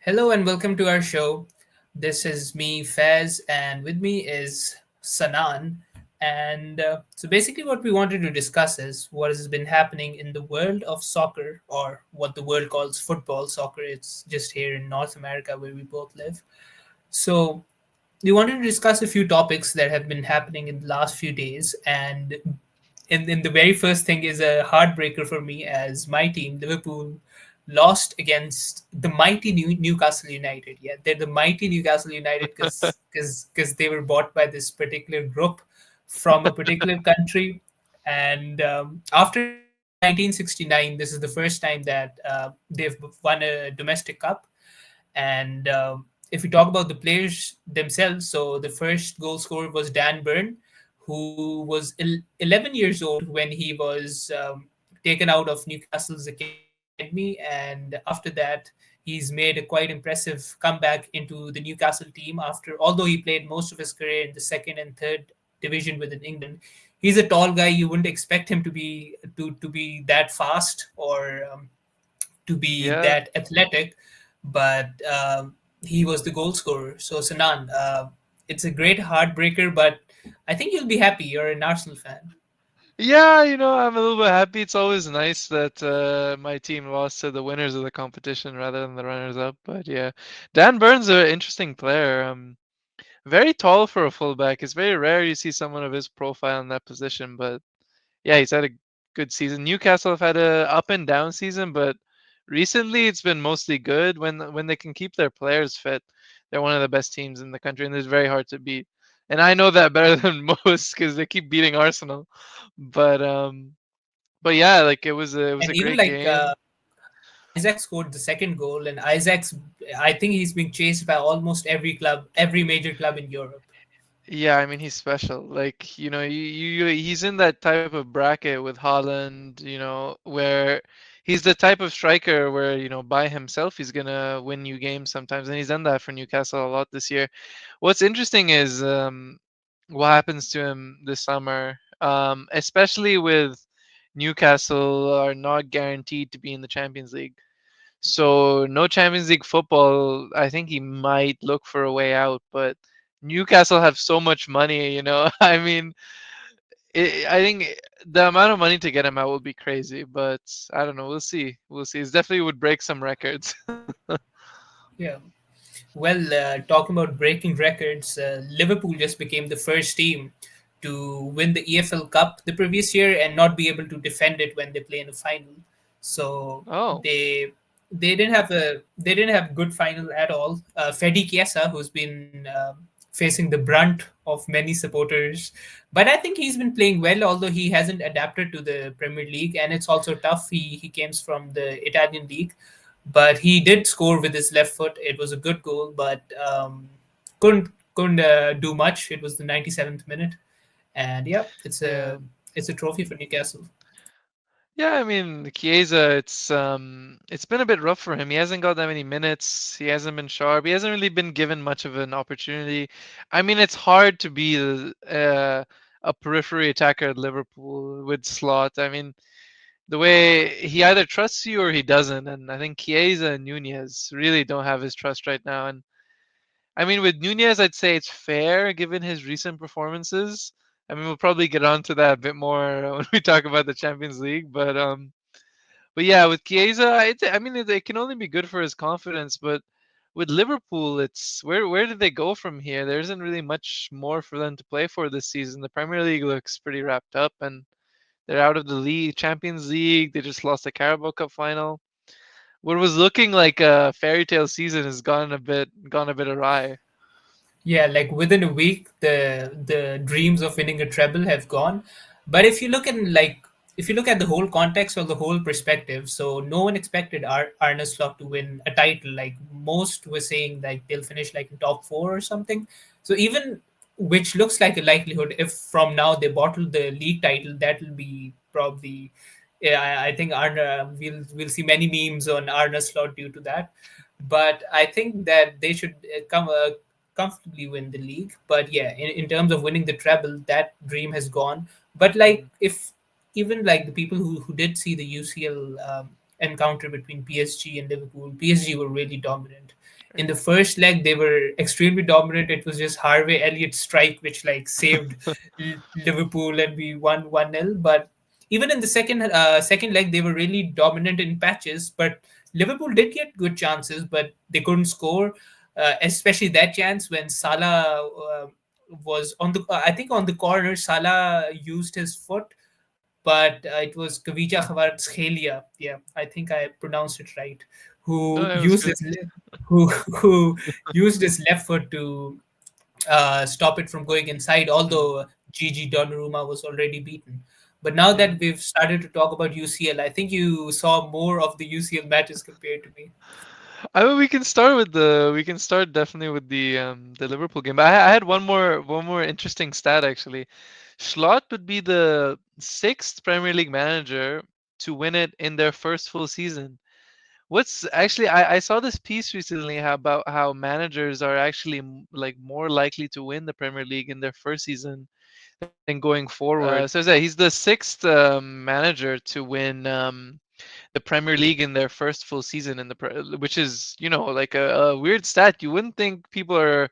Hello and welcome to our show. This is me, Fez, and with me is Sanan. And basically, what we wanted to discuss is what has been happening in the world of soccer, or what the world calls football. Soccer, it's just here in North America where we both live. So, we wanted to discuss a few topics that have been happening in the last few days. And the very first thing is a heartbreaker for me as my team, Liverpool, lost against the mighty Newcastle United. Yeah, they're the mighty Newcastle United because they were bought by this particular group from a particular country. And after 1969, this is the first time that they've won a domestic cup. And if we talk about the players themselves, so the first goal scorer was Dan Burn, who was 11 years old when he was taken out of Newcastle's academy. And after that, he's made a quite impressive comeback into the Newcastle team. Although he played most of his career in the second and third division within England, he's a tall guy. You wouldn't expect him to be that fast or to be Yeah. that athletic, but he was the goal scorer. So Sanan, it's a great heartbreaker, but I think you'll be happy. You're an Arsenal fan. Yeah, I'm a little bit happy. It's always nice that my team lost to the winners of the competition rather than the runners up. But yeah, Dan Burns is an interesting player. Very tall for a fullback. It's very rare you see someone of his profile in that position. But yeah, he's had a good season. Newcastle have had a up and down season, but recently it's been mostly good. When they can keep their players fit, they're one of the best teams in the country, and it's very hard to beat. And I know that better than most because they keep beating Arsenal. But um, but yeah, like it was a And even great like game. Isaac scored the second goal, and I think he's being chased by almost every club, every major club in Europe. Yeah, I mean he's special. Like he's in that type of bracket with Haaland, where he's the type of striker where by himself he's gonna win you games sometimes, and he's done that for Newcastle a lot this year. What's interesting is what happens to him this summer, especially with Newcastle are not guaranteed to be in the Champions League. So no Champions League football. I think he might look for a way out, but Newcastle have so much money. I mean, I think the amount of money to get him out would be crazy, but I don't know. We'll see. We'll see. It definitely would break some records. Yeah. Well, talking about breaking records, Liverpool just became the first team to win the EFL Cup the previous year and not be able to defend it when they play in the final. So Oh, they didn't have good final at all. Fedi Chiesa, who's been facing the brunt of many supporters, but I think he's been playing well, although he hasn't adapted to the Premier League, and it's also tough. He comes from the Italian league, but he did score with his left foot. It was a good goal, but couldn't do much. It was the 97th minute, and yeah, yeah. it's a trophy for Newcastle. Yeah, I mean, Chiesa, it's been a bit rough for him. He hasn't got that many minutes. He hasn't been sharp. He hasn't really been given much of an opportunity. I mean, it's hard to be a periphery attacker at Liverpool with Slot. I mean, the way he either trusts you or he doesn't, and I think Chiesa and Nunez really don't have his trust right now. And I mean, with Nunez, I'd say it's fair given his recent performances. I mean, we'll probably get onto that a bit more when we talk about the Champions League, but yeah, with Chiesa, I mean, it can only be good for his confidence. But with Liverpool, it's where did they go from here? There isn't really much more for them to play for this season. The Premier League looks pretty wrapped up, and they're out of the league, Champions League. They just lost the Carabao Cup final. What was looking like a fairy tale season has gone a bit awry. Yeah, like within a week, the dreams of winning a treble have gone. But if you look at the whole context or the whole perspective, so no one expected Arne Slot to win a title. Like most were saying, like they'll finish like in top four or something. So even which looks like a likelihood, if from now they bottle the league title, that will be probably. Yeah, I think Arne. We'll see many memes on Arne Slot due to that, but I think that they should come comfortably win the league. But yeah, in terms of winning the treble, that dream has gone. But like Mm. if even like the people who did see the UCL encounter between PSG and Liverpool, PSG were really dominant. In the first leg they were extremely dominant. It was just Harvey Elliott's strike which like saved Liverpool, and we won 1-0. But even in the second leg they were really dominant in patches, but Liverpool did get good chances but they couldn't score, especially that chance when Salah was on the I think on the corner. Salah used his foot, but it was Kavija Kvaratskhelia. Yeah, I think I pronounced it right. No, Who it was used good. his who used his left foot to stop it from going inside. Mm, Although Gigi Donnarumma was already beaten. But now yeah. that we've started to talk about UCL, I think you saw more of the UCL matches compared to me. I mean, we can start definitely with the Liverpool game. But I had one more interesting stat actually. Schlott would be the sixth Premier League manager to win it in their first full season. What's actually I saw this piece recently about how managers are actually like more likely to win the Premier League in their first season than going forward. So yeah, he's the sixth manager to win the Premier League in their first full season which is like a weird stat. You wouldn't think people are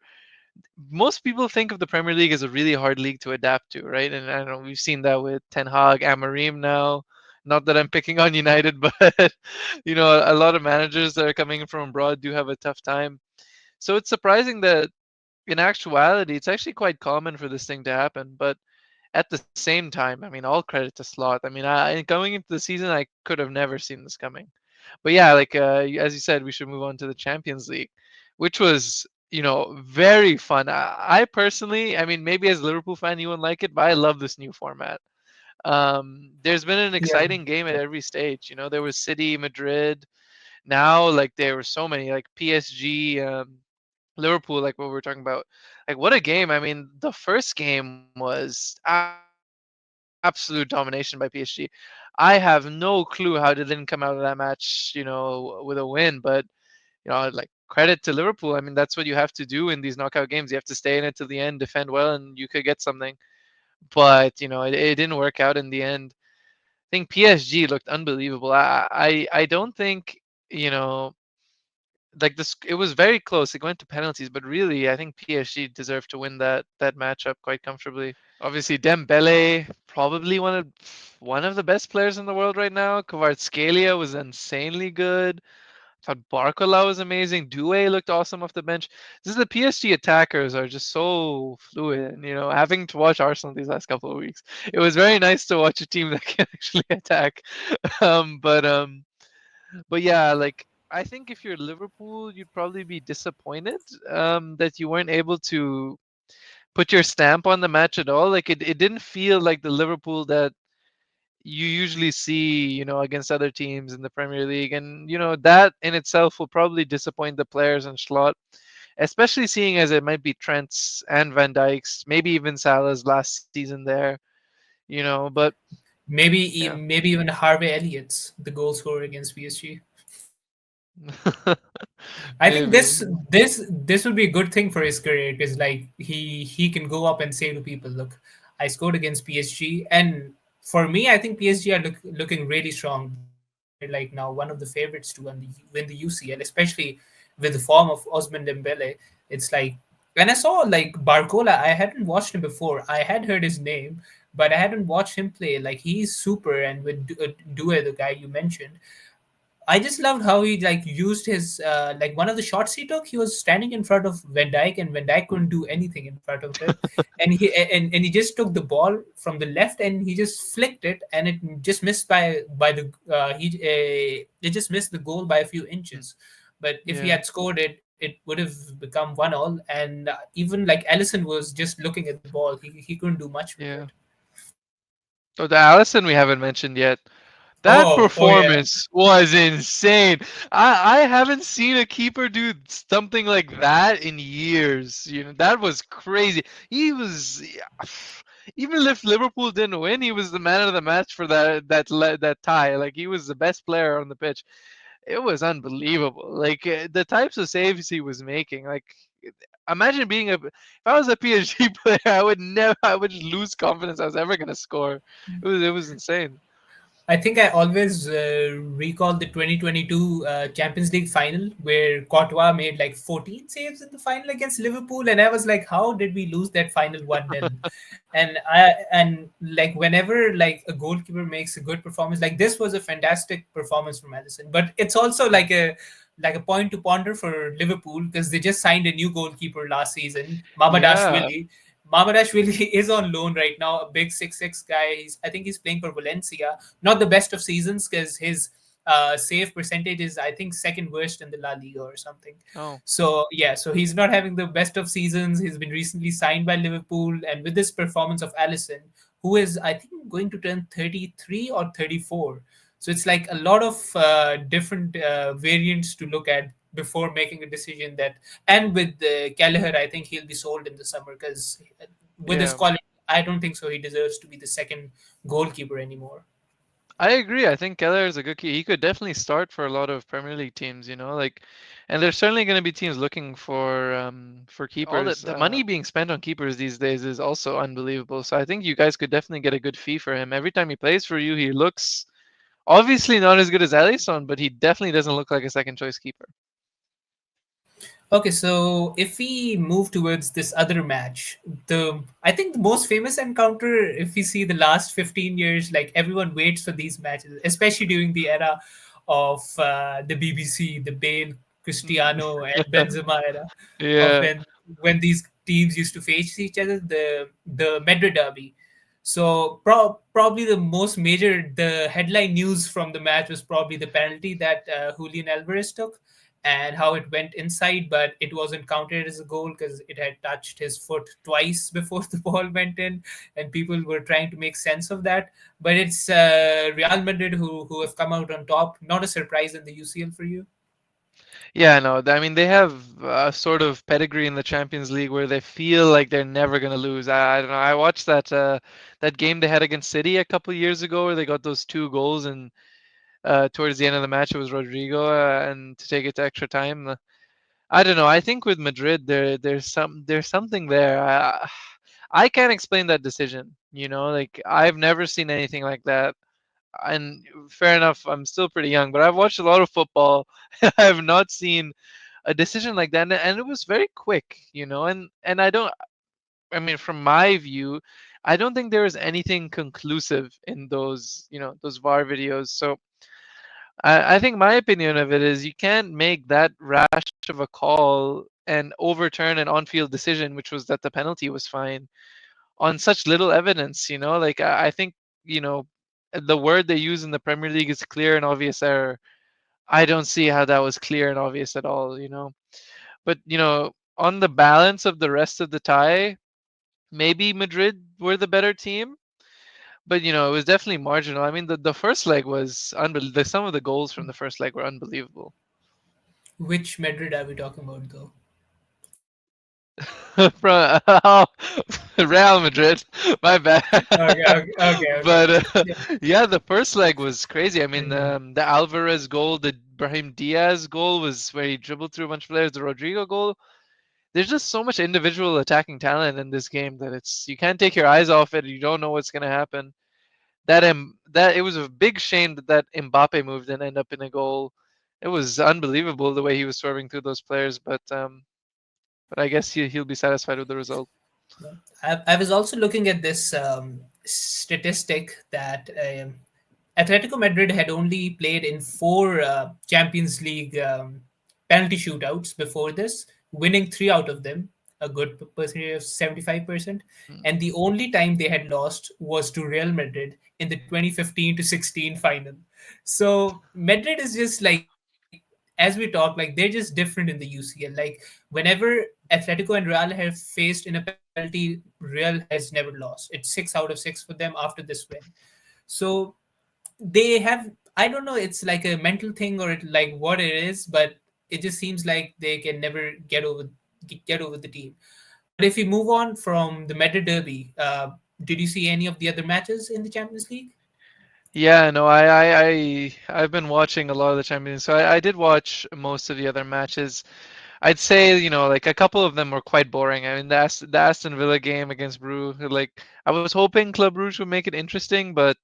most people think of the Premier League as a really hard league to adapt to, right? And I don't know, we've seen that with Ten Hag, Amarim now. Not that I'm picking on United, but a lot of managers that are coming from abroad do have a tough time. So it's surprising that in actuality, it's actually quite common for this thing to happen. But at the same time, I mean, all credit to Slot. I mean, going into the season, I could have never seen this coming. But yeah, like as you said, we should move on to the Champions League, which was very fun. I personally, I mean, maybe as a Liverpool fan you wouldn't like it, but I love this new format. There's been an Yeah. exciting game at every stage. There was City, Madrid. Now, like there were so many, like PSG, Liverpool, like what we were talking about. Like what a game! I mean, the first game was absolute domination by PSG. I have no clue how they didn't come out of that match, with a win. But like credit to Liverpool. I mean, that's what you have to do in these knockout games. You have to stay in it to the end, defend well, and you could get something. But it didn't work out in the end. I think PSG looked unbelievable. I don't think you know like this. It was very close. It went to penalties, but really, I think PSG deserved to win that matchup quite comfortably. Obviously, Dembele, probably one of the best players in the world right now. Kvaratskhelia was insanely good. Thought Barcola was amazing. Doué looked awesome off the bench. This is the PSG attackers are just so fluid. And, having to watch Arsenal these last couple of weeks, it was very nice to watch a team that can actually attack. But yeah, like I think if you're Liverpool, you'd probably be disappointed that you weren't able to put your stamp on the match at all. Like it didn't feel like the Liverpool that you usually see, against other teams in the Premier League. And, that in itself will probably disappoint the players and Schlott, especially seeing as it might be Trent's and Van Dijk's, maybe even Salah's last season there, but yeah. Maybe even Harvey Elliott's the goal scorer against PSG. I think Maybe. this would be a good thing for his career because like he can go up and say to people, look, I scored against PSG, and for me, I think PSG are looking really strong. They're like now one of the favorites to win the UCL, especially with the form of Osman Dembele. It's like when I saw like Barcola, I hadn't watched him before. I had heard his name, but I hadn't watched him play. Like he's super, and with Due, the guy you mentioned, I just loved how he like used his like one of the shots he took. He was standing in front of Van Dijk, and Van Dijk couldn't do anything in front of him, and he just took the ball from the left and he just flicked it, and it just missed by the it just missed the goal by a few Mm, inches. But if he yeah. had scored it, it would have become 1-1. And even like Allison was just looking at the ball. He couldn't do much with Yeah. it. Oh, the Allison we haven't mentioned yet. That Oh yeah. performance was insane. I haven't seen a keeper do something like that in years. That was crazy. He was even if Liverpool didn't win, he was the man of the match for that tie. Like he was the best player on the pitch. It was unbelievable. Like the types of saves he was making. Like imagine being if I was a PSG player, I would just lose confidence I was ever gonna score. It was insane. I think I always recall the 2022 Champions League final where Courtois made like 14 saves in the final against Liverpool, and I was like, "How did we lose that final 1-0?" And like whenever like a goalkeeper makes a good performance, like this was a fantastic performance from Alisson, but it's also like a point to ponder for Liverpool because they just signed a new goalkeeper last season, Yeah. Mamadashvili. Mamadashvili is on loan right now, a big 6'6" guy. I think he's playing for Valencia. Not the best of seasons because his save percentage is, I think, second worst in the La Liga or something. Oh, So, yeah, so he's not having the best of seasons. He's been recently signed by Liverpool. And with this performance of Allison, who is, I think, going to turn 33 or 34. So it's like a lot of different variants to look at before making a decision that. And with Kelleher, I think he'll be sold in the summer because with his yeah. quality, I don't think so. He deserves to be the second goalkeeper anymore. I agree. I think Keller is a good key. He could definitely start for a lot of Premier League teams, like, and there's certainly going to be teams looking for keepers. All the money being spent on keepers these days is also unbelievable. So I think you guys could definitely get a good fee for him. Every time he plays for you, he looks obviously not as good as Alisson, but he definitely doesn't look like a second choice keeper. Okay, so if we move towards this other match, the I think the most famous encounter, if we see the last 15 years, like everyone waits for these matches, especially during the era of the BBC, the Bale, Mm. Cristiano, and Benzema era, of Yeah. when these teams used to face each other, the Madrid derby. So probably the most major, the headline news from the match was probably the penalty that Julian Alvarez took and how it went inside, but it wasn't counted as a goal because it had touched his foot twice before the ball went in, and people were trying to make sense of that. But it's Real Madrid who have come out on top. Not a surprise in the UCL for you. Yeah, no. I mean, they have a sort of pedigree in the Champions League where they feel like they're never gonna lose. I don't know. I watched that game they had against City a couple years ago where they got those two goals, and towards the end of the match it was Rodrigo, and to take it to extra time. I don't know. I think with Madrid there's something there. I can't explain that decision. Like I've never seen anything like that. And fair enough, I'm still pretty young, but I've watched a lot of football. I have not seen a decision like that, and it was very quick, and I mean, from my view, I don't think there was anything conclusive in those VAR videos. So I think my opinion of it is you can't make that rash of a call and overturn an on-field decision, which was that the penalty was fine, on such little evidence. Like I think the word they use in the Premier League is clear and obvious error. I don't see how that was clear and obvious at all. But on the balance of the rest of the tie, maybe Madrid were the better team, but it was definitely marginal. I mean, the first leg was unbelievable. Some of the goals from the first leg were unbelievable. Which Madrid are we talking about, though? From Real Madrid, my bad. Okay, okay, okay, okay. But Yeah. yeah, the first leg was crazy. I mean, Mhm. the Alvarez goal, the Brahim Diaz goal was where he dribbled through a bunch of players. The Rodrigo goal, there's just so much individual attacking talent in this game that you can't take your eyes off it. You don't know what's gonna happen. That it was a big shame that Mbappe move didn't end up in a goal. It was unbelievable the way he was swerving through those players, but I guess he'll be satisfied with the result. Yeah. I was also looking at this statistic that Atletico Madrid had only played in four Champions League penalty shootouts before this, winning three out of them, a good percentage of 75%. Mm. And the only time they had lost was to Real Madrid in the 2015 to 16 final. So Madrid is just like, as we talk, like they're just different in the UCL. Like whenever Atletico and Real have faced in a penalty, Real has never lost. It's 6 out of 6 for them after this win. So they have, I don't know, it's like a mental thing or like what it is, but it just seems like they can never get over the team. But if we move on from the Madrid derby, did you see any of the other matches in the Champions League? Yeah, no, I've been watching a lot of the Champions, so I did watch most of the other matches. I'd say, like a couple of them were quite boring. I mean, the Aston Villa game against Bruges, like I was hoping Club Brugge would make it interesting, but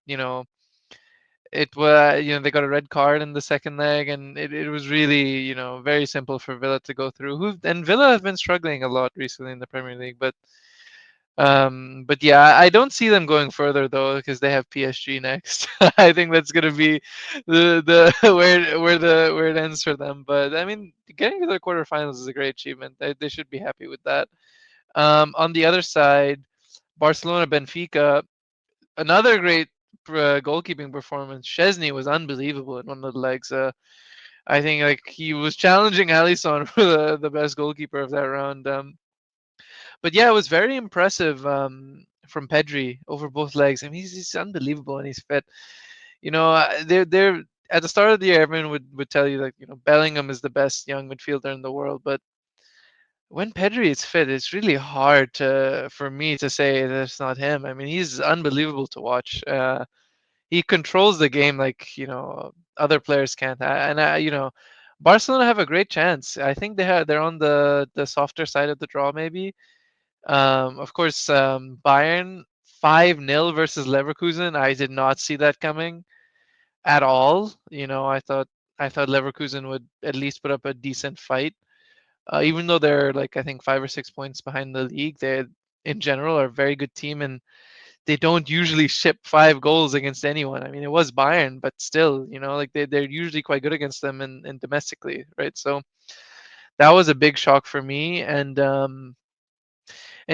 it was, they got a red card in the second leg, and it was really, very simple for Villa to go through. And Villa have been struggling a lot recently in the Premier League, but yeah, I don't see them going further though because they have PSG next. I think that's gonna be the where it ends for them. But I mean, getting to the quarterfinals is a great achievement. They should be happy with that. On the other side, Barcelona Benfica, another great goalkeeping performance. Chesney was unbelievable in one of the legs. I think like he was challenging Alisson for the best goalkeeper of that round. But yeah, it was very impressive from Pedri over both legs. I mean, he's unbelievable and he's fit. They're at the start of the year, everyone would tell you like Bellingham is the best young midfielder in the world, but when Pedri is fit, it's really hard for me to say that's not him. I mean, he's unbelievable to watch. He controls the game like other players can't. Barcelona have a great chance. I think they're on the softer side of the draw maybe. Of course, Bayern 5-0 versus Leverkusen. I did not see that coming at all. I thought Leverkusen would at least put up a decent fight, even though they're like I think 5 or 6 points behind the league. They, in general, are a very good team, and they don't usually ship 5 goals against anyone. I mean, it was Bayern, but still, like they're usually quite good against them and domestically, right? So that was a big shock for me, and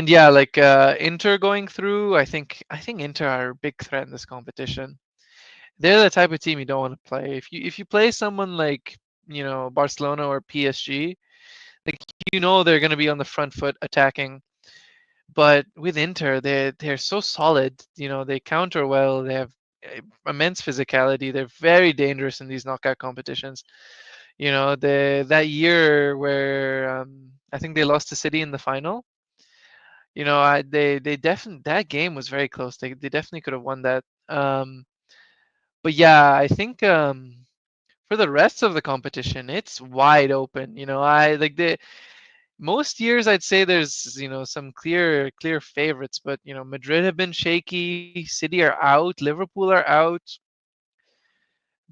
yeah, like Inter going through, I think Inter are a big threat in this competition. They're the type of team you don't want to play. If you play someone like Barcelona or PSG, like they're going to be on the front foot attacking. But with Inter, they're so solid. They counter well. They have immense physicality. They're very dangerous in these knockout competitions. That year where I think they lost to City in the final. They definitely that game was very close. They definitely could have won that. But yeah, I think for the rest of the competition, it's wide open. I like the most years I'd say there's some clear favorites, but Madrid have been shaky, City are out, Liverpool are out,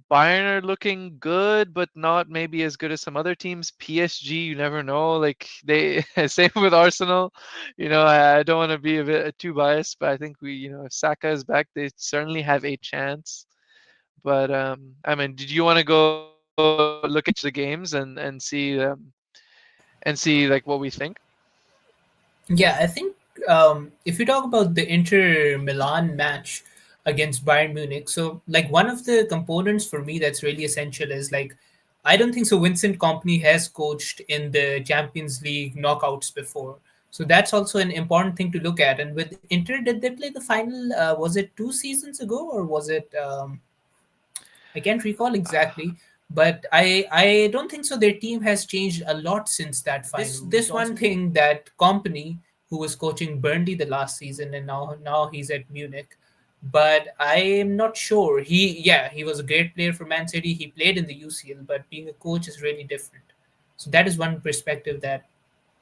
Bayern are looking good, but not maybe as good as some other teams. PSG, you never know. Like they same with Arsenal. I don't want to be a bit too biased, but I think if Saka is back, they certainly have a chance. But I mean, did you want to go look at each of the games and see like what we think? Yeah, I think if you talk about the Inter Milan match against Bayern Munich, so like one of the components for me that's really essential is like I don't think so. Vincent Company has coached in the Champions League knockouts before, so that's also an important thing to look at. And with Inter, did they play the final? Was it 2 seasons ago or was it? I can't recall exactly, but I don't think so. Their team has changed a lot since that final. This one thing that Company, who was coaching Burnley the last season, and now he's at Munich, but I'm not sure. He was a great player for Man City. He played in the UCL, but being a coach is really different. So that is one perspective that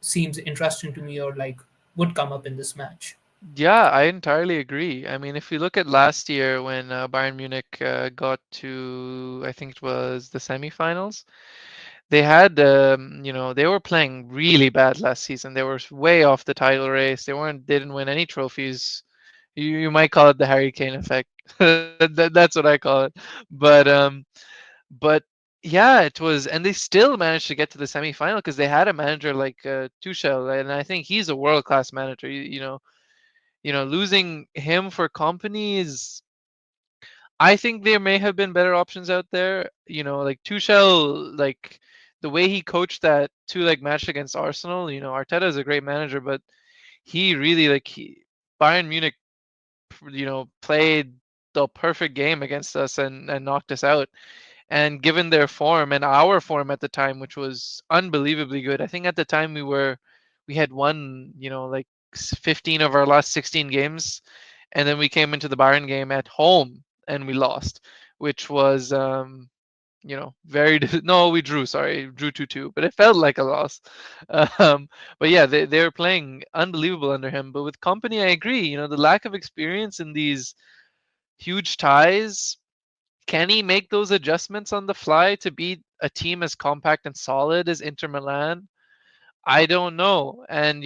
seems interesting to me, or like would come up in this match. Yeah, I entirely agree. I mean, if you look at last year when Bayern Munich got to, I think it was the semifinals, they had, they were playing really bad last season. They were way off the title race. They didn't win any trophies. You might call it the Harry Kane effect. That's what I call it. But but yeah, it was, and they still managed to get to the semifinal because they had a manager like Tuchel, and I think he's a world class manager. Losing him for company is. I think there may have been better options out there. Like Tuchel, like the way he coached that two-leg match against Arsenal. Arteta is a great manager, but he really Bayern Munich, played the perfect game against us and knocked us out. And given their form and our form at the time, which was unbelievably good, I think at the time we had won, like 15 of our last 16 games, and then we came into the Bayern game at home and we lost, which was very no, we drew. Sorry, drew 2-2, but it felt like a loss. Um, but yeah, they were playing unbelievable under him. But with company, I agree. The lack of experience in these huge ties Can he make those adjustments on the fly to beat a team as compact and solid as Inter Milan? I don't know. And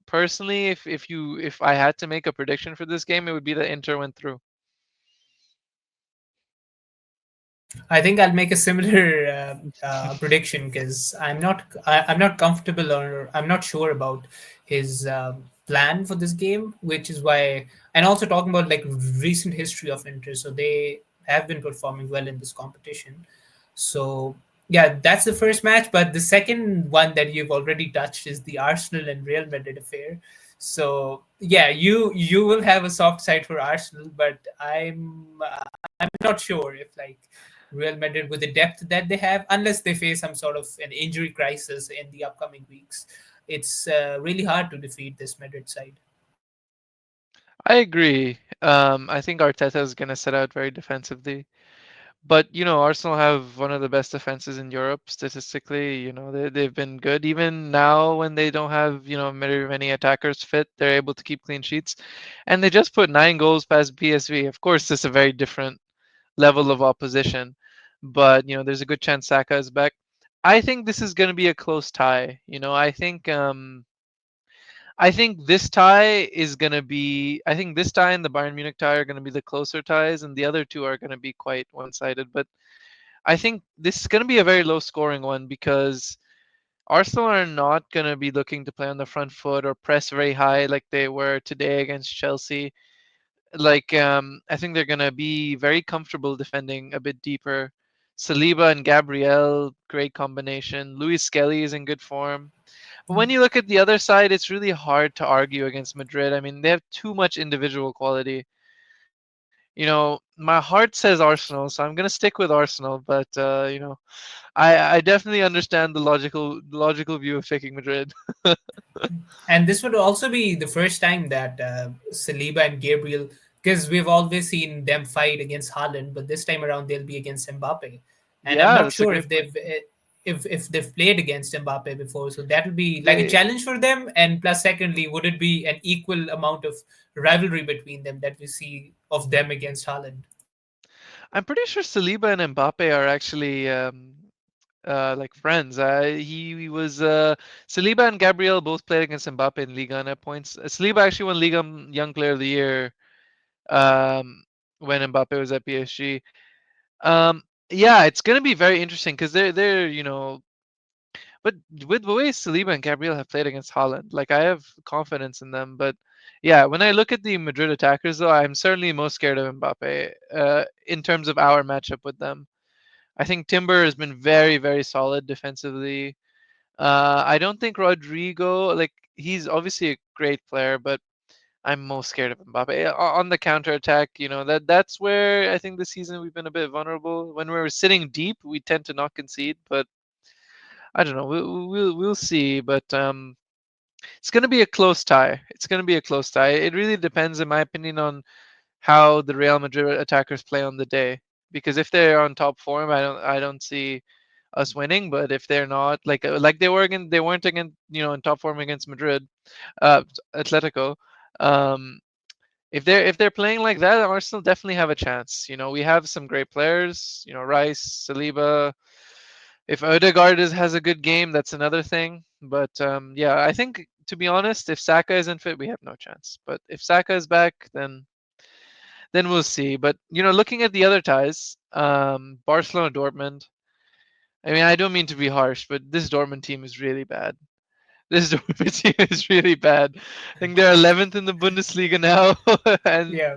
personally, if I had to make a prediction for this game, it would be that Inter went through. I think I'll make a similar prediction because I'm not comfortable or I'm not sure about his plan for this game, which is why, and also talking about like recent history of Inter, so they have been performing well in this competition. So yeah, that's the first match, but the second one that you've already touched is the Arsenal and Real Madrid affair. So yeah, you will have a soft side for Arsenal, but I'm not sure if like Real Madrid with the depth that they have, unless they face some sort of an injury crisis in the upcoming weeks, it's really hard to defeat this Madrid side. I agree. I think Arteta is going to set out very defensively. But Arsenal have one of the best defenses in Europe statistically. They've been good. Even now, when they don't have many attackers fit, they're able to keep clean sheets, and they just put 9 goals past PSV. Of course, this is a very different level of opposition, but there's a good chance Saka is back. I think this is going to be a close tie. I think this tie is going to be. I think this tie and the Bayern Munich tie are going to be the closer ties, and the other two are going to be quite one-sided. But I think this is going to be a very low scoring one because Arsenal are not going to be looking to play on the front foot or press very high like they were today against Chelsea. I think they're going to be very comfortable defending a bit deeper. Saliba and Gabriel, great combination. Luis Skelly is in good form. But when you look at the other side, it's really hard to argue against Madrid. I mean, they have too much individual quality. My heart says Arsenal, so I'm going to stick with Arsenal. But I definitely understand the logical view of taking Madrid. And this would also be the first time that Saliba and Gabriel, because we've always seen them fight against Haaland, but this time around they'll be against Mbappe. And I'm Yeah, not that's a sure great if point. if they've played against Mbappe before, so that will be like a They, challenge for them. And plus, secondly, would it be an equal amount of rivalry between them that we see of them against Haaland? I'm pretty sure Saliba and Mbappe are actually like friends. He was Saliba and Gabriel both played against Mbappe in Liga 1 at points. Saliba actually won Liga Young Player of the Year um, when Mbappe was at PSG. Um, yeah, it's gonna be very interesting because they're but with the way Saliba and Gabriel have played against Holland, like I have confidence in them. But yeah, when I look at the Madrid attackers, though, I'm certainly most scared of Mbappe in terms of our matchup with them. I think Timber has been very, very solid defensively. I don't think Rodrigo, like he's obviously a great player, but I'm most scared of Mbappe on the counter attack. That's where I think this season we've been a bit vulnerable. When we're sitting deep, we tend to not concede, but I don't know. We'll see, but it's going to be a close tie. It's going to be a close tie. It really depends, in my opinion, on how the Real Madrid attackers play on the day. Because if they're on top form, I don't see us winning. But if they're not, like they weren't against in top form against Madrid, Atletico. Um, if they're playing like that, Arsenal definitely have a chance. We have some great players. Rice, Saliba. If Odegaard has a good game, that's another thing. But yeah, I think to be honest, if Saka isn't fit, we have no chance. But if Saka is back, then we'll see. But looking at the other ties, Barcelona, Dortmund. I mean, I don't mean to be harsh, but this Dortmund team is really bad. This Dortmund team is really bad. I think they're 11th in the Bundesliga now, and Yeah,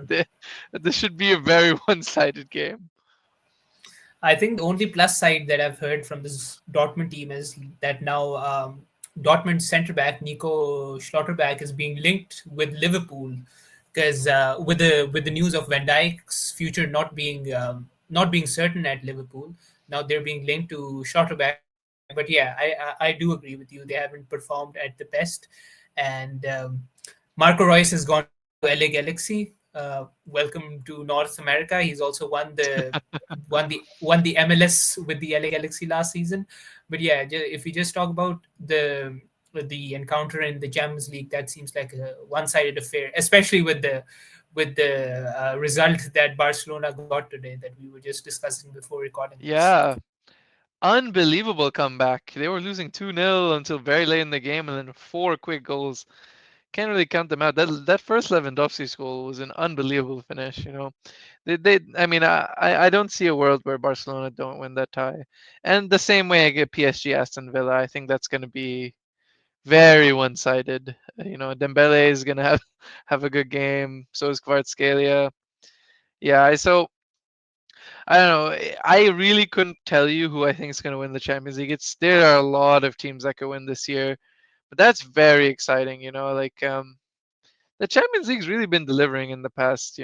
this should be a very one-sided game. I think the only plus side that I've heard from this Dortmund team is that now Dortmund centre back Nico Schlotterbeck is being linked with Liverpool because with the news of Van Dijk's future not being certain at Liverpool, now they're being linked to Schlotterbeck. But yeah, I do agree with you. They haven't performed at the best, and Marco Reus has gone to LA Galaxy. Welcome to North America. He's also won the MLS with the LA Galaxy last season. But yeah, if we just talk about the encounter in the Champions League, that seems like a one-sided affair, especially with the with the result that Barcelona got today that we were just discussing before recording this. Yeah, unbelievable comeback. They were losing 2-0 until very late in the game, and then four quick goals. Can't really count them out. That first Lewandowski goal was an unbelievable finish. I mean, I don't see a world where Barcelona don't win that tie. And the same way I get PSG Aston Villa, I think that's going to be very one-sided. Dembele is going to have have a good game. So is Kvaratskhelia. Yeah, so I don't know. I really couldn't tell you who I think is going to win the Champions League. There are a lot of teams that could win this year, but that's very exciting. The Champions League's really been delivering in the past,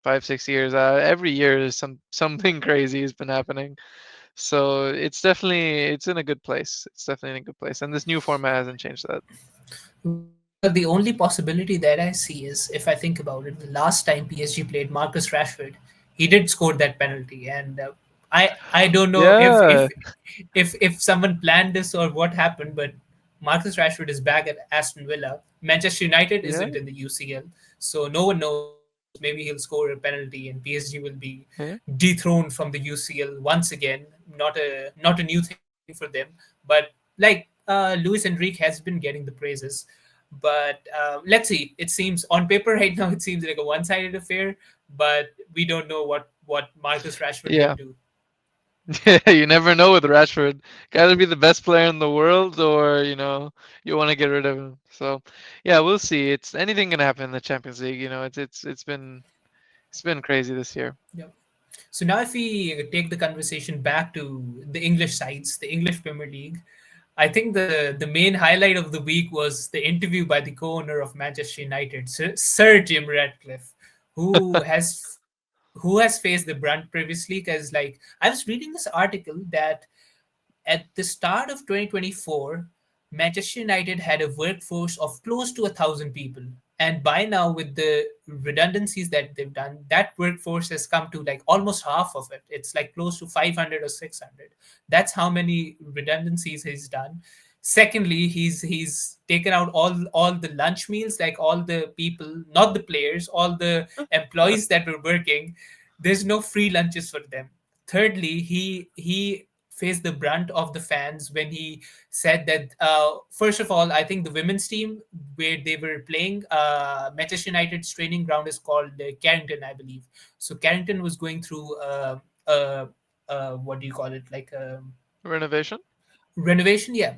5 6 years. Every year, something crazy has been happening. So it's in a good place. It's definitely in a good place, and this new format hasn't changed that. Well, the only possibility that I see is if I think about it, the last time PSG played Marcus Rashford, he did score that penalty, and I don't know Yeah, if someone planned this or what happened, but Marcus Rashford is back at Aston Villa. Manchester United yeah, isn't in the UCL, so no one knows. Maybe he'll score a penalty, and PSG will be yeah, dethroned from the UCL once again. Not a new thing for them, but like Luis Enrique has been getting the praises. But let's see. It seems on paper right now it seems like a one-sided affair, but we don't know what Marcus Rashford yeah. can do. Yeah, you never know with Rashford. Got to be the best player in the world, or you want to get rid of him. So, yeah, we'll see. It's anything can happen in the Champions League. It's been crazy this year. Yep. So now, if we take the conversation back to the English sides, the English Premier League, I think the main highlight of the week was the interview by the co-owner of Manchester United, Sir Jim Ratcliffe, who has faced the brunt previously. Because like I was reading this article that at the start of 2024, Manchester United had a workforce of close to 1,000 people. And by now, with the redundancies that they've done, that workforce has come to like almost half of it. It's like close to 500 or 600. That's how many redundancies he's done. Secondly, he's taken out all the lunch meals, like all the people, not the players, all the employees that were working. There's no free lunches for them. Thirdly, he faced the brunt of the fans when he said that first of all, I think the women's team where they were playing, Manchester United's training ground is called Carrington, I believe. So Carrington was going through what do you call it, like Renovation? renovation, yeah.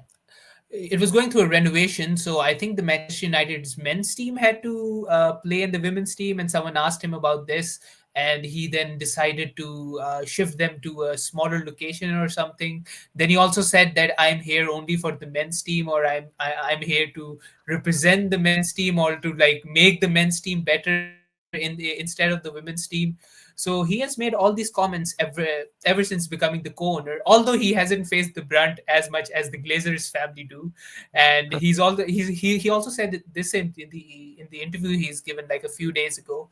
It was going through a renovation, so I think the Manchester United's men's team had to play in the women's team, and someone asked him about this, and he then decided to shift them to a smaller location or something. Then he also said that I'm here only for the men's team, or I'm here to represent the men's team, or to like make the men's team better instead of the women's team. So he has made all these comments ever since becoming the co-owner, although he hasn't faced the brunt as much as the Glazers family do. And he also said this in the interview he's given like a few days ago,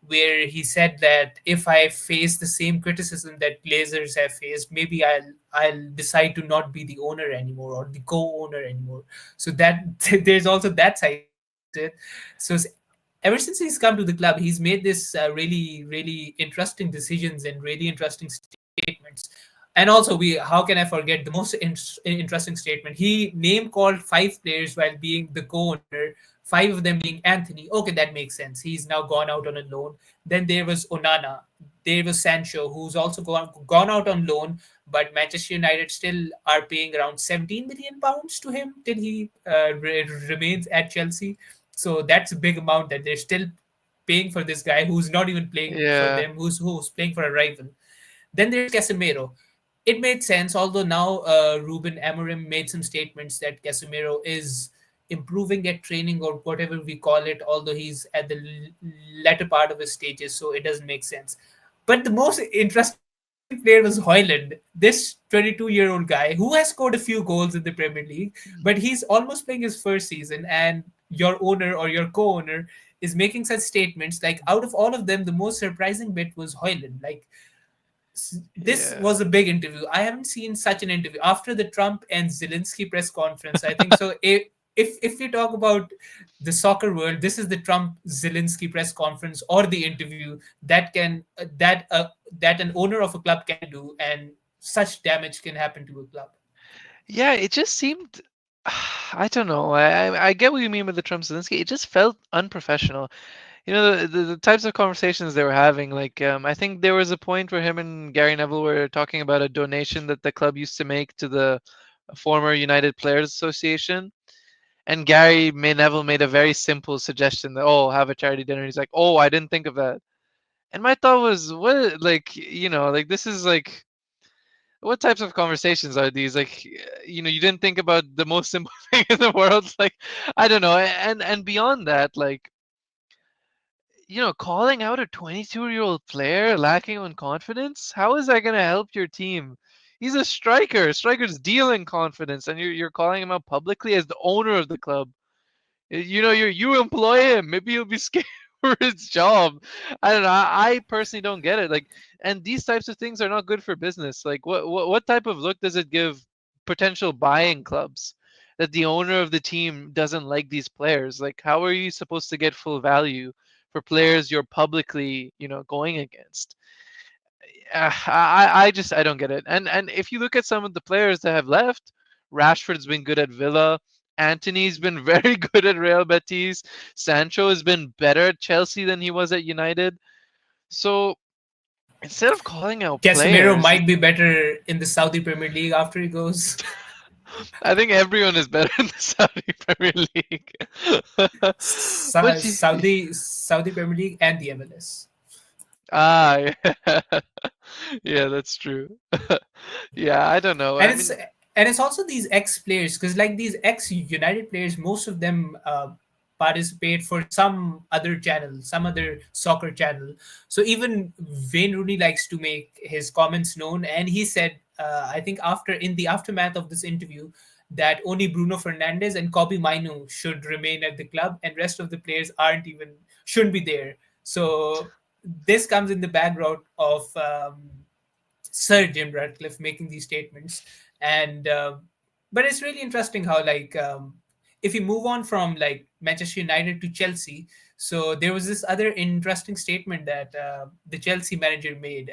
where he said that if I face the same criticism that Glazers have faced, maybe I'll decide to not be the owner anymore or the co-owner anymore. So that there's also that side to it. So ever since he's come to the club, he's made this really interesting decisions and really interesting statements. And also, we how can I forget the most interesting statement? He name called five players while being the co-owner. Five of them being Anthony. Okay, that makes sense. He's now gone out on a loan. Then there was Onana. There was Sancho, who's also gone out on loan. But Manchester United still are paying around 17 million pounds to him till he remains at Chelsea. So that's a big amount that they're still paying for this guy who's not even playing for Yeah, them, who's playing for a rival. Then there's Casemiro. It made sense, although now Ruben Amorim made some statements that Casemiro is improving at training or whatever we call it, although he's at the latter part of his stages, so it doesn't make sense. But the most interesting player was Hoyland, this 22-year-old guy who has scored a few goals in the Premier League, but he's almost playing his first season, and your owner or your co-owner is making such statements. Like out of all of them, the most surprising bit was Hoyland. Like this yeah. was a big interview. I haven't seen such an interview after the Trump and Zelensky press conference. I think so. if you talk about the soccer world, this is the Trump Zelensky press conference or the interview that an owner of a club can do, and such damage can happen to a club. Yeah, it just seemed. I don't know. I get what you mean with the Trump Zelensky. It just felt unprofessional. You know, the types of conversations they were having. Like, I think there was a point where him and Gary Neville were talking about a donation that the club used to make to the former United Players Association. And Neville made a very simple suggestion that, oh, have a charity dinner. He's like, oh, I didn't think of that. And my thought was, what, like, like this is like, what types of conversations are these? Like, you didn't think about the most simple thing in the world. Like, I don't know. And beyond that, like, calling out a 22-year-old player lacking on confidence, how is that going to help your team? He's a striker. Strikers deal in confidence, and you're calling him out publicly as the owner of the club. You employ him. Maybe he'll be scared for his job. I don't know. I personally don't get it. Like, and these types of things are not good for business. Like, what type of look does it give potential buying clubs that the owner of the team doesn't like these players? Like, how are you supposed to get full value for players you're publicly, going against? I don't get it. And if you look at some of the players that have left, Rashford's been good at Villa. Anthony's been very good at Real Betis. Sancho has been better at Chelsea than he was at United. So instead of calling out Casemiro players, might be better in the Saudi Premier League after he goes. I think everyone is better in the Saudi Premier League. but Saudi Premier League and the MLS. yeah. Yeah, that's true. Yeah, I don't know. and I it's mean, and it's also these ex players, because like these ex United players, most of them participate for some other channel, some other soccer channel. So even Wayne Rooney likes to make his comments known, and he said, I think after in the aftermath of this interview, that only Bruno Fernandes and Kobe Mainu should remain at the club, and rest of the players shouldn't be there. So this comes in the background of Sir Jim Ratcliffe making these statements, and but it's really interesting how if you move on from like Manchester United to Chelsea, so there was this other interesting statement that the Chelsea manager made.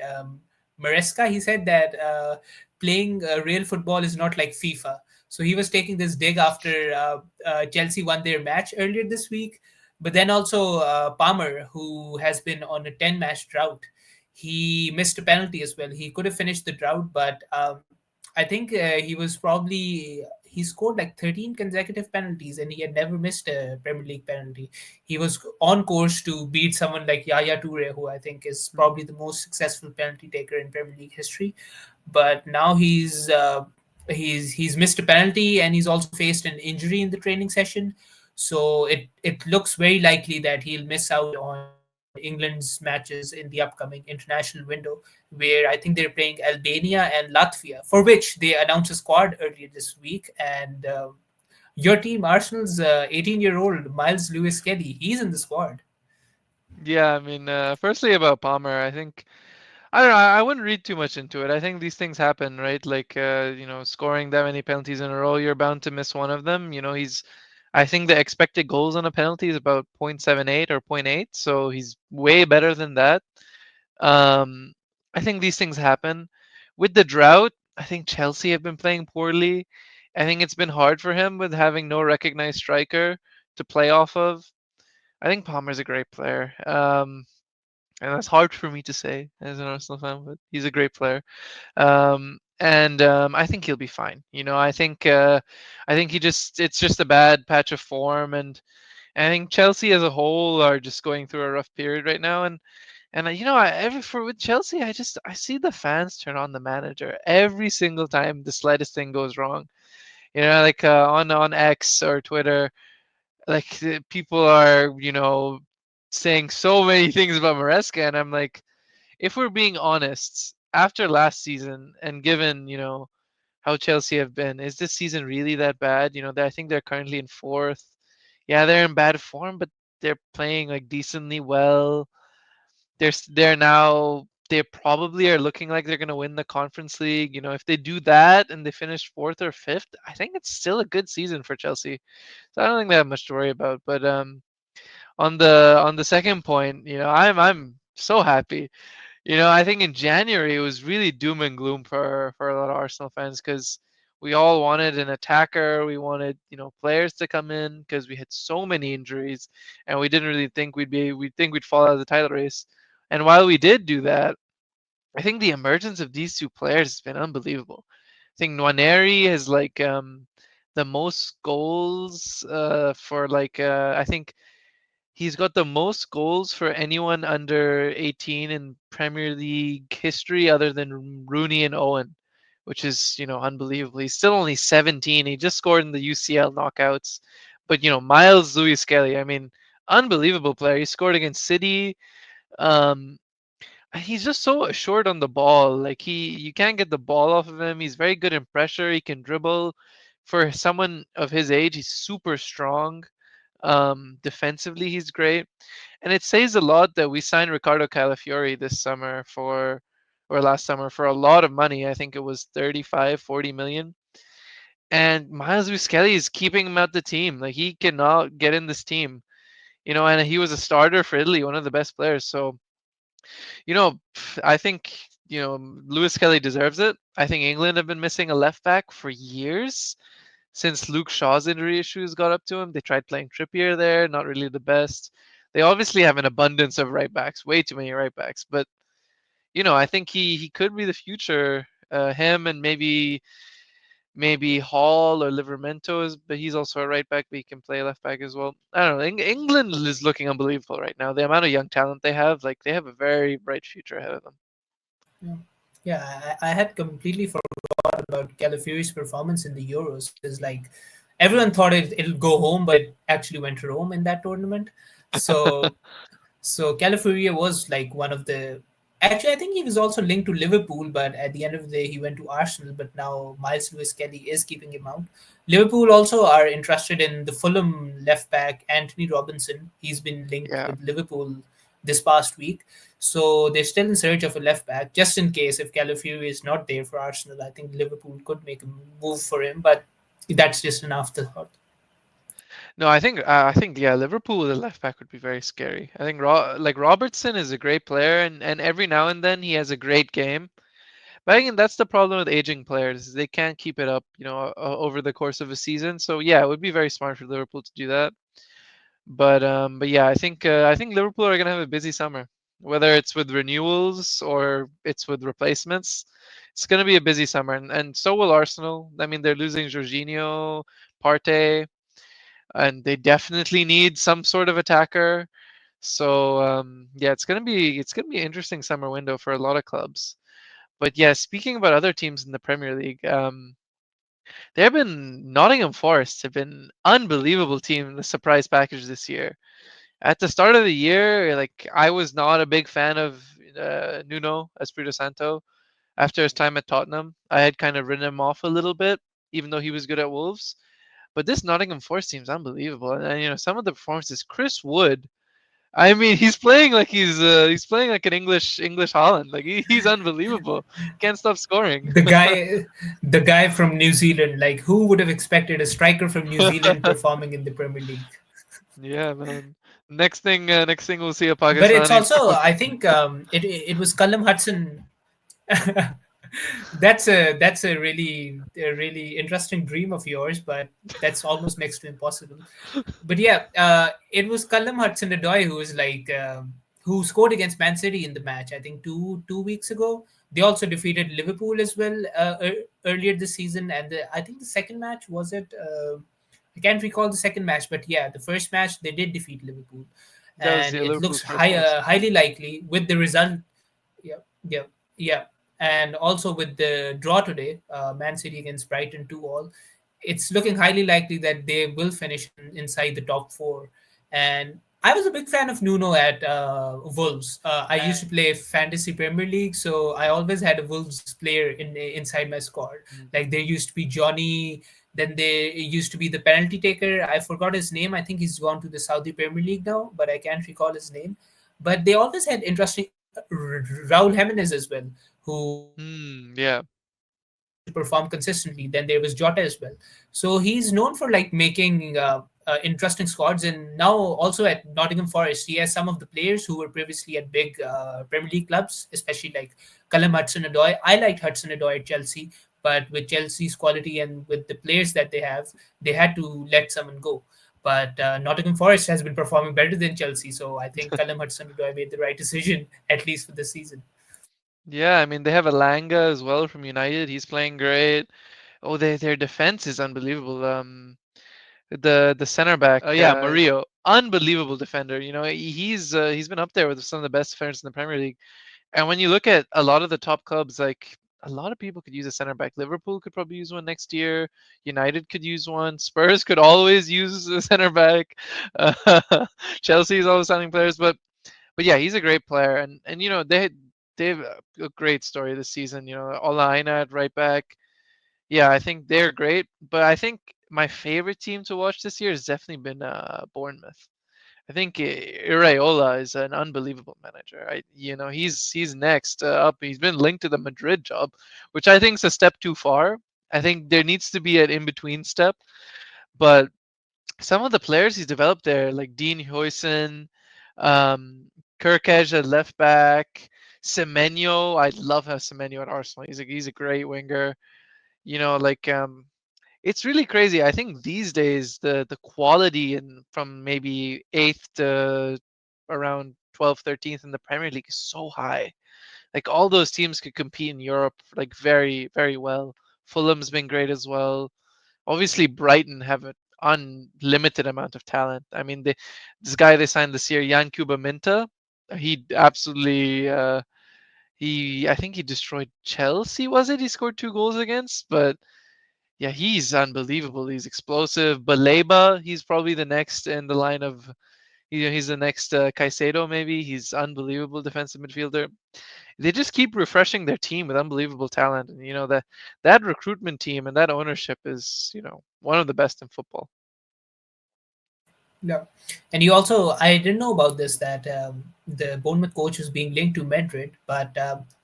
Maresca, he said that playing real football is not like FIFA. So he was taking this dig after Chelsea won their match earlier this week, but then also Palmer, who has been on a 10-match drought, he missed a penalty as well. He could have finished the drought, but I think he scored like 13 consecutive penalties, and he had never missed a Premier League penalty. He was on course to beat someone like Yaya Toure, who I think is probably the most successful penalty taker in Premier League history. But now he's missed a penalty, and he's also faced an injury in the training session. So it looks very likely that he'll miss out on England's matches in the upcoming international window, where I think they're playing Albania and Latvia, for which they announced a squad earlier this week. And your team, Arsenal's 18-year-old Miles Lewis Kelly, he's in the squad. yeah, I mean, firstly about Palmer, I think I don't know. I wouldn't read too much into it. I think these things happen, right? Like, scoring that many penalties in a row, you're bound to miss one of them. I think the expected goals on a penalty is about 0.78 or zero point 0.8, so he's way better than that. Um, I think these things happen. With the drought, I think Chelsea have been playing poorly. I think it's been hard for him with having no recognized striker to play off of. I think Palmer's a great player. And that's hard for me to say as an Arsenal fan, but he's a great player. And I think he'll be fine. I think it's just a bad patch of form, and I think Chelsea as a whole are just going through a rough period right now. And every for with Chelsea, I see the fans turn on the manager every single time the slightest thing goes wrong. Like on X or Twitter, like people are saying so many things about Maresca, and I'm like, if we're being honest, after last season and given how Chelsea have been, is this season really that bad? I think they're currently in fourth. Yeah, they're in bad form, but they're playing like decently well. They're now They probably are looking like they're going to win the Conference League. If they do that and they finish fourth or fifth, I think it's still a good season for Chelsea. So I don't think they have much to worry about. But on the second point, I'm so happy. I think in January it was really doom and gloom for a lot of Arsenal fans because we all wanted an attacker. We wanted players to come in because we had so many injuries, and we didn't really think we'd fall out of the title race. And while we did do that, I think the emergence of these two players has been unbelievable. I think Nwaneri has the most goals for I think he's got the most goals for anyone under 18 in Premier League history other than Rooney and Owen, which is, unbelievable. He's still only 17. He just scored in the UCL knockouts. But, Miles Lewis Kelly, I mean, unbelievable player. He scored against City. Um, he's just so assured on the ball. Like you can't get the ball off of him. He's very good in pressure. He can dribble. For someone of his age, he's super strong. Defensively, he's great, and it says a lot that we signed Ricardo Calafiori this summer or last summer for a lot of money. I think it was 35, 40 million. And Miles Kelly is keeping him out the team. Like he cannot get in this team, and he was a starter for Italy, one of the best players. So, I think, Lewis Kelly deserves it. I think England have been missing a left back for years since Luke Shaw's injury issues got up to him. They tried playing Trippier there, not really the best. They obviously have an abundance of right backs, way too many right backs. But I think he could be the future. Him and maybe Hall or Livermento is, but he's also a right back, but he can play left back as well. I don't know. England is looking unbelievable right now. The amount of young talent they have, like they have a very bright future ahead of them. Yeah, yeah. I had completely forgot about Calafiori's performance in the Euros because like everyone thought it'll go home, but it actually went to Rome in that tournament. So So Califuria was like one of the. Actually, I think he was also linked to Liverpool, but at the end of the day, he went to Arsenal. But now Miles Lewis Kelly is keeping him out. Liverpool also are interested in the Fulham left back Anthony Robinson. He's been linked Yeah. with Liverpool this past week, so they're still in search of a left back. Just in case if Calafiori is not there for Arsenal, I think Liverpool could make a move for him. But that's just an afterthought. No, I think yeah, Liverpool with a left back would be very scary. I think Robertson is a great player, and every now and then he has a great game. But again, that's the problem with aging players. Is they can't keep it up, over the course of a season. So yeah, it would be very smart for Liverpool to do that. But yeah, I think Liverpool are gonna have a busy summer, whether it's with renewals or it's with replacements. It's gonna be a busy summer, and so will Arsenal. I mean, they're losing Jorginho, Partey, and they definitely need some sort of attacker. So yeah, it's gonna be an interesting summer window for a lot of clubs. But yeah, speaking about other teams in the Premier League, there have been Nottingham Forest have been unbelievable team in the surprise package this year. At the start of the year, like I was not a big fan of Nuno Espirito Santo after his time at Tottenham. I had kind of written him off a little bit, even though he was good at Wolves. But this Nottingham Forest team is unbelievable, and some of the performances. Chris Wood, I mean, he's playing like an English Holland. Like he's unbelievable. Can't stop scoring. the guy the guy from New Zealand, like who would have expected a striker from New Zealand performing in the Premier League? Yeah, man. Next thing we'll see a But it's Pakistani also perform. I think it was Callum Hudson. That's a really interesting dream of yours, but that's almost next to impossible. But yeah, it was Callum Hudson-Odoi who was like who scored against Man City in the match. I think two weeks ago. They also defeated Liverpool as well earlier this season, and I think the second match was it. I can't recall the second match, but yeah, the first match they did defeat Liverpool, That was and it looks Liverpool's first match. highly likely with the result. Yeah, yeah, yeah, and also with the draw today, Man City against Brighton 2-2, it's looking highly likely that they will finish inside the top four. And I was a big fan of Nuno at Wolves. I used to play fantasy Premier League, so I always had a Wolves player inside my squad. Mm. Like there used to be Johnny, then there used to be the penalty taker. I forgot his name. I think he's gone to the Saudi Premier League now, but I can't recall his name. But they always had interesting Raul Jimenez as well, who Yeah. used to perform consistently. Then there was Jota as well. So he's known for like making interesting squads, and now also at Nottingham Forest, he has some of the players who were previously at big Premier League clubs, especially like Callum Hudson-Odoi. I liked Hudson-Odoi at Chelsea, but with Chelsea's quality and with the players that they have, they had to let someone go. But Nottingham Forest has been performing better than Chelsea, so I think Callum Hudson-Odoi made the right decision at least for the season. Yeah, I mean they have Alanga as well from United. He's playing great. Oh, their defense is unbelievable. The center back, yeah, Murillo, unbelievable defender. You know, he's been up there with some of the best defenders in the Premier League. And when you look at a lot of the top clubs, like a lot of people could use a center back. Liverpool could probably use one next year. United could use one. Spurs could always use a center back. Uh, Chelsea is always signing players, but yeah, he's a great player, and you know they have a great story this season. You know, Ola Aina at right back. Yeah, I think they're great, but I think my favorite team to watch this year has definitely been Bournemouth. I think Iraola is an unbelievable manager. You know, he's next up. He's been linked to the Madrid job, which I think is a step too far. I think there needs to be an in between step. But some of the players he's developed there, like Dean Huijsen, um, Kirkej at left back, Semenyo. I love how Semenyo at Arsenal. He's a great winger. You know, like it's really crazy. I think these days the quality in from maybe eighth to around 12th, 13th in the Premier League is so high. Like all those teams could compete in Europe like very, very well. Fulham's been great as well. Obviously, Brighton have an unlimited amount of talent. I mean, this guy they signed this year, Jan Kuba Minta, he absolutely he I think he destroyed Chelsea. Was it? He scored 2 goals against, but yeah, he's unbelievable. He's explosive. Baleba, he's probably the next in the line of, you know, he's the next Caicedo maybe. He's unbelievable defensive midfielder. They just keep refreshing their team with unbelievable talent, and you know that recruitment team and that ownership is, you know, one of the best in football. Yeah, and you also I didn't know about this that the Bournemouth coach is being linked to Madrid, but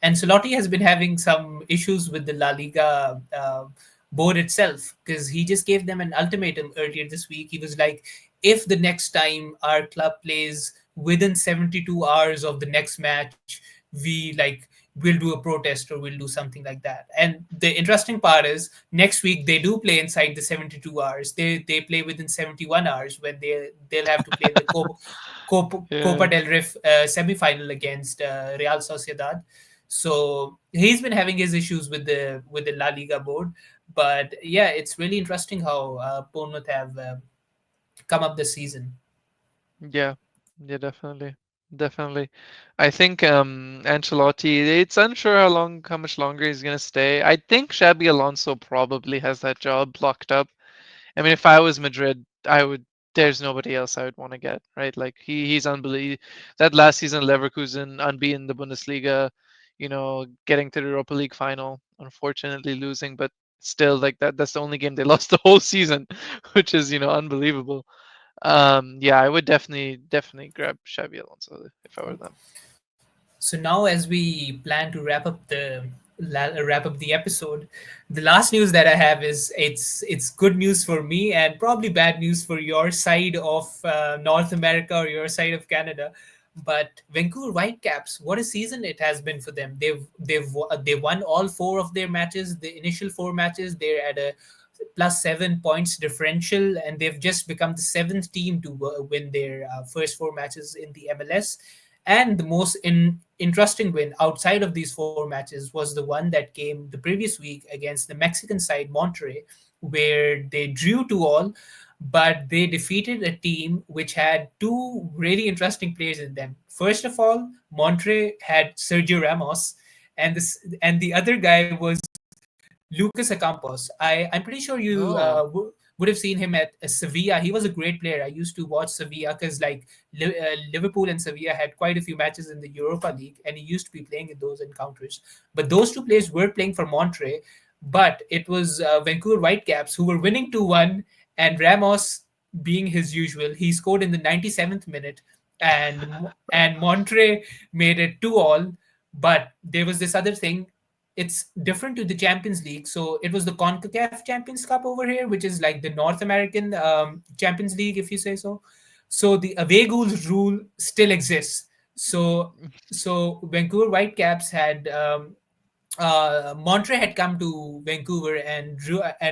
Ancelotti has been having some issues with the La Liga board itself because he just gave them an ultimatum earlier this week. He was like, if the next time our club plays within 72 hours of the next match, we like we'll do a protest or we'll do something like that. And the interesting part is next week they do play inside the 72 hours. They play within 71 hours when they'll have to play in the Copa Yeah. del Rey semi-final against Real Sociedad. So he's been having his issues with the La Liga board, but yeah, it's really interesting how Bournemouth have come up this season. Yeah, yeah, definitely, definitely. I think Ancelotti. It's unsure how much longer he's gonna stay. I think Xabi Alonso probably has that job locked up. I mean, if I was Madrid, I would. There's nobody else I would want to get, right? Like he's unbelievable. That last season, Leverkusen unbeaten the Bundesliga, you know, getting to the Europa League final, unfortunately losing, but still, like that's the only game they lost the whole season, which is, you know, unbelievable. Yeah, I would definitely grab Xabi Alonso if I were them. So now, as we plan to wrap up the episode, the last news that I have is it's good news for me and probably bad news for your side of North America or your side of Canada. But Vancouver Whitecaps, what a season it has been for them. They won all four of their matches. The initial four matches, they're at a plus 7 points differential, and they've just become the seventh team to win their first four matches in the MLS. And the most interesting win outside of these four matches was the one that came the previous week against the Mexican side, Monterrey, where they drew 2-2, but they defeated a team which had two really interesting players in them. First of all, Monterrey had Sergio Ramos, and the other guy was Lucas Ocampos. I'm pretty sure you Oh, would have seen him at Sevilla. He was a great player. I used to watch Sevilla because like Liverpool and Sevilla had quite a few matches in the Europa League, and he used to be playing in those encounters. But those two players were playing for Monterrey, but it was Vancouver Whitecaps who were winning 2-1, and Ramos, being his usual, he scored in the 97th minute. and Monterrey made it 2-all. But there was this other thing. It's different to the Champions League. So it was the CONCACAF Champions Cup over here, which is like the North American Champions League, if you say so. So the away goals rule still exists. So Vancouver Whitecaps had Monterey had come to Vancouver and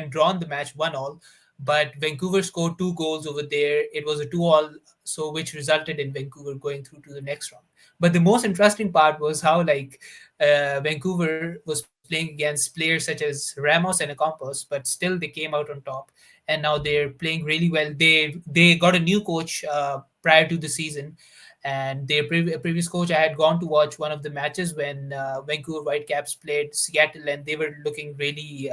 drawn the match 1-all, but Vancouver scored 2 goals over there. It was a 2-all, so which resulted in Vancouver going through to the next round. But the most interesting part was how like Vancouver was playing against players such as Ramos and Ocampos, but still they came out on top, and now they're playing really well. They got a new coach prior to the season, and their previous coach, I had gone to watch one of the matches when Vancouver Whitecaps played Seattle, and they were looking really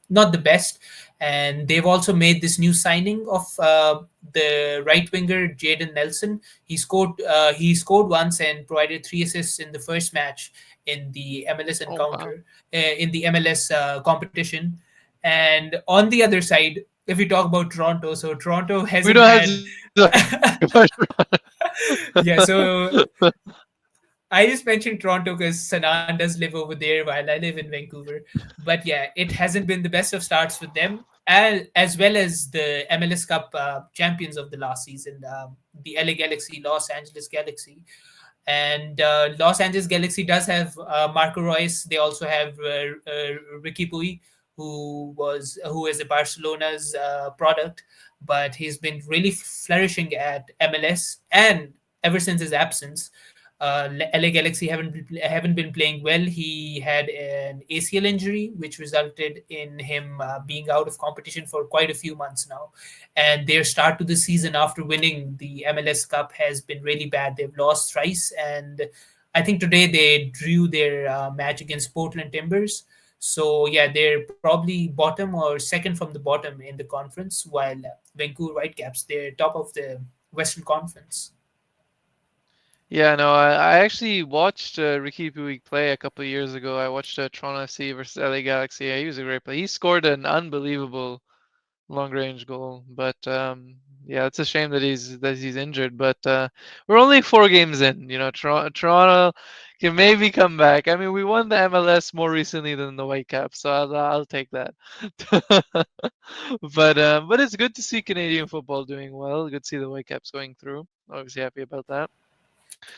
not the best. And they've also made this new signing of the right winger Jaden Nelson. He scored once and provided 3 assists in the first match in the MLS Oh wow. encounter in the MLS competition. And on the other side, if we talk about Toronto, so Toronto We hasn't don't have to had. talk about Yeah, so I just mentioned Toronto because Sanan does live over there while I live in Vancouver. But yeah, it hasn't been the best of starts with them, as well as the MLS Cup champions of the last season, the LA Galaxy, Los Angeles Galaxy. And Los Angeles Galaxy does have Marco Reus. They also have Ricky Pui, who is a Barcelona's product, but he's been really flourishing at MLS. And ever since his absence, LA Galaxy haven't been playing well. He had an ACL injury, which resulted in him being out of competition for quite a few months now. And their start to the season after winning the MLS Cup has been really bad. They've lost thrice, and I think today they drew their match against Portland Timbers. So yeah, they're probably bottom or second from the bottom in the conference, while Vancouver Whitecaps, they're top of the Western Conference. Yeah, no, I actually watched Ricky Puig play a couple of years ago. I watched Toronto FC versus LA Galaxy. Yeah, he was a great player. He scored an unbelievable long range goal, but yeah, it's a shame that he's injured. But we're only 4 games in. You know, Toronto can maybe come back. I mean, we won the MLS more recently than the Whitecaps, so I'll take that. But it's good to see Canadian football doing well. Good to see the Whitecaps going through. Obviously happy about that.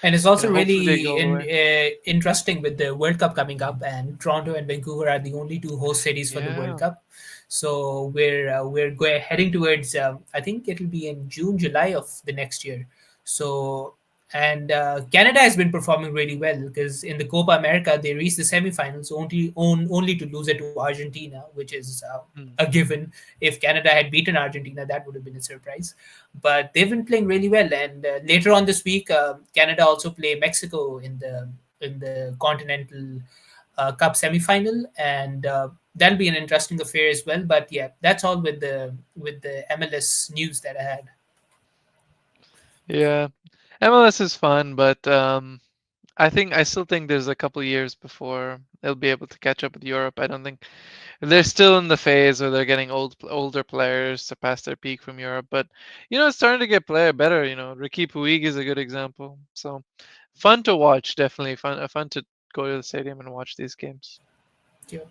And it's You also know, hopefully they go really all the way. interesting with the World Cup coming up, and Toronto and Vancouver are the only two host cities for the World Yeah. Cup. So heading towards. I think it'll be in June, July of the next year. So and Canada has been performing really well because in the Copa America they reached the semifinals only to lose it to Argentina, which is Hmm. a given. If Canada had beaten Argentina, that would have been a surprise, but they've been playing really well. And later on this week, Canada also play Mexico in the Continental Cup semifinal, and that'll be an interesting affair as well. But yeah, that's all with the MLS news that I had. Yeah. MLS is fun, but I still think there's a couple years before they'll be able to catch up with Europe. I don't think they're still in the phase where they're getting older players to pass their peak from Europe. But you know, it's starting to get player better. You know, Ricky Puig is a good example. So fun to watch, definitely fun to go to the stadium and watch these games. Yeah.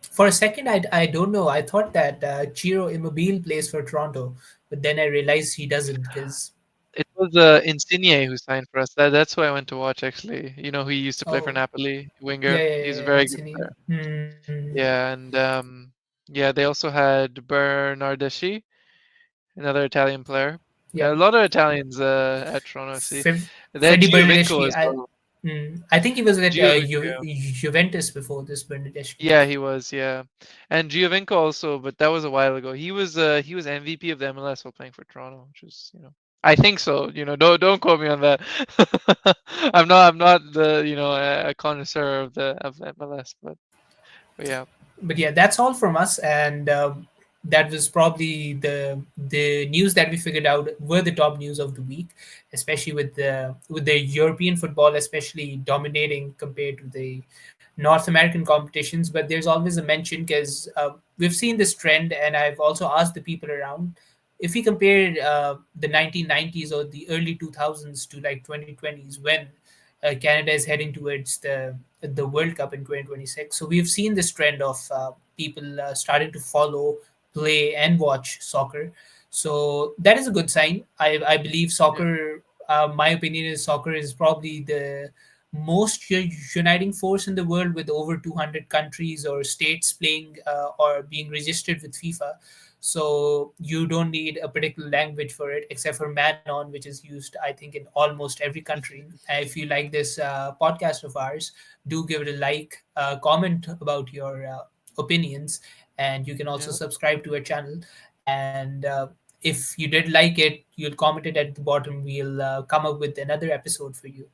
For a second, I don't know. I thought that Chiro Immobile plays for Toronto, but then I realized he doesn't because It was Insigne who signed for us. That's who I went to watch actually. You know, he used to play for oh Napoli, yeah, winger. yeah, He's a yeah, very good Insigne. player. Hmm. Yeah, and yeah, they also had Bernardeschi, another Italian player. Yeah. A lot of Italians at Toronto FC. They had Freddie Giovinco Bernardeschi. as well. I think he was at Giovinco, yeah. Juventus before this Bernardeschi. Yeah, he was, yeah. And Giovinco also, but that was a while ago. He was MVP of the MLS while playing for Toronto, which is, I think so. You know, don't quote me on that. I'm not the, a connoisseur of the MLS, but yeah. But yeah, that's all from us, and that was probably the news that we figured out were the top news of the week, especially with the European football, especially dominating compared to the North American competitions. But there's always a mention because we've seen this trend, and I've also asked the people around. if we compare the 1990s or the early 2000s to like 2020s, when Canada is heading towards the World Cup in 2026. So we've seen this trend of people starting to follow, play, and watch soccer. So that is a good sign. I believe Yeah. soccer. My opinion is soccer is probably the most uniting force in the world, with over 200 countries or states playing or being registered with FIFA. So you don't need a particular language for it, except for Manon, which is used, I think, in almost every country. If you like this podcast of ours, do give it a like, comment about your opinions, and you can also Yeah. subscribe to our channel. And if you did like it, you'll comment it at the bottom. We'll come up with another episode for you.